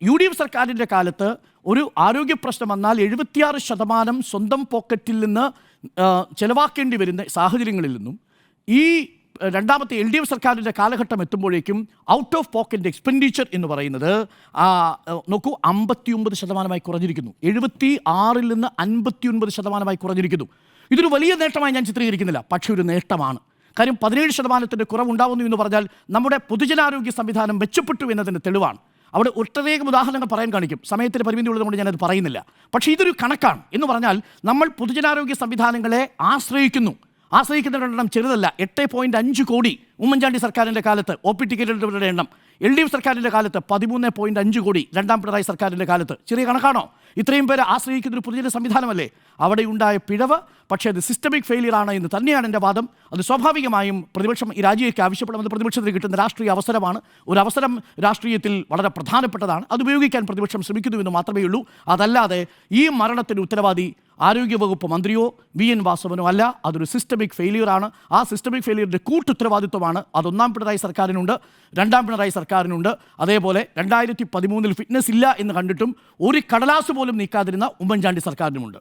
UDF സർക്കാരിൻ്റെ കാലത്ത് ഒരു ആരോഗ്യ പ്രശ്നം വന്നാൽ 76% സ്വന്തം പോക്കറ്റിൽ നിന്ന് ചെലവാക്കേണ്ടി വരുന്ന സാഹചര്യങ്ങളിൽ നിന്നും ഈ രണ്ടാമത്തെ LDF സർക്കാരിൻ്റെ കാലഘട്ടം എത്തുമ്പോഴേക്കും ഔട്ട് ഓഫ് പോക്കറ്റ് എക്സ്പെൻഡിച്ചർ എന്ന് പറയുന്നത് നോക്കൂ 59% കുറഞ്ഞിരിക്കുന്നു. 76-ൽ നിന്ന് 59% കുറഞ്ഞിരിക്കുന്നു. ഇതൊരു വലിയ നേട്ടമായി ഞാൻ ചിത്രീകരിക്കുന്നില്ല, പക്ഷേ ഒരു നേട്ടമാണ്. കാര്യം 17% കുറവുണ്ടാവുന്നു എന്ന് പറഞ്ഞാൽ നമ്മുടെ പൊതുജനാരോഗ്യ സംവിധാനം മെച്ചപ്പെട്ടു എന്നതിൻ്റെ തെളിവാണ്. അവിടെ ഒട്ടനേകം ഉദാഹരണങ്ങൾ പറയാൻ കാണിക്കും, സമയത്തിന് പരിമിതി ഉള്ളതുകൊണ്ട് ഞാനത് പറയുന്നില്ല. പക്ഷേ ഇതൊരു കണക്കാണ് എന്ന് പറഞ്ഞാൽ നമ്മൾ പൊതുജനാരോഗ്യ സംവിധാനങ്ങളെ ആശ്രയിക്കുന്നവരുടെ ചെറുതല്ല. 8.5 കോടി ഉമ്മൻചാണ്ടി സർക്കാരിൻ്റെ കാലത്ത് OP ടിക്കറ്റുകളുടെ എണ്ണം, LDF സർക്കാരിൻ്റെ കാലത്ത് 13.5 കോടി, രണ്ടാം പിണറായി സർക്കാരിൻ്റെ കാലത്ത്. ചെറിയ കണക്കാണോ? ഇത്രയും പേര് ആശ്രയിക്കുന്നൊരു പൊതുജന സംവിധാനമല്ലേ? അവിടെ ഉണ്ടായ പിഴവ്, പക്ഷേ അത് സിസ്റ്റമിക് ഫെയിലിയർ ആണ് എന്ന് തന്നെയാണ് എൻ്റെ വാദം. അത് സ്വാഭാവികമായും പ്രതിപക്ഷം ഈ രാജിയൊക്കെ ആവശ്യപ്പെടുന്നത് പ്രതിപക്ഷത്തിന് കിട്ടുന്ന രാഷ്ട്രീയ അവസരമാണ്. ഒരു അവസരം രാഷ്ട്രീയത്തിൽ വളരെ പ്രധാനപ്പെട്ടതാണ്. അത് ഉപയോഗിക്കാൻ പ്രതിപക്ഷം ശ്രമിക്കുന്നുവെന്ന് മാത്രമേ ഉള്ളൂ. അതല്ലാതെ ഈ മരണത്തിന് ഉത്തരവാദി ആരോഗ്യവകുപ്പ് മന്ത്രിയോ VN വാസവനോ അല്ല. അതൊരു സിസ്റ്റമിക് ഫെയിലിയറാണ്. ആ സിസ്റ്റമിക് ഫെയിലിയറിൻ്റെ കൂട്ടുത്തരവാദിത്വമാണ് അത് ഒന്നാം പിണറായി സർക്കാരിനുണ്ട്, രണ്ടാം പിണറായി സർക്കാരിനുണ്ട്. അതേപോലെ 2013 ഫിറ്റ്നസ് ഇല്ല എന്ന് കണ്ടിട്ടും ഒരു കടലാസ് പോലും നീക്കാതിരുന്ന ഉമ്മൻചാണ്ടി സർക്കാരിനുമുണ്ട്.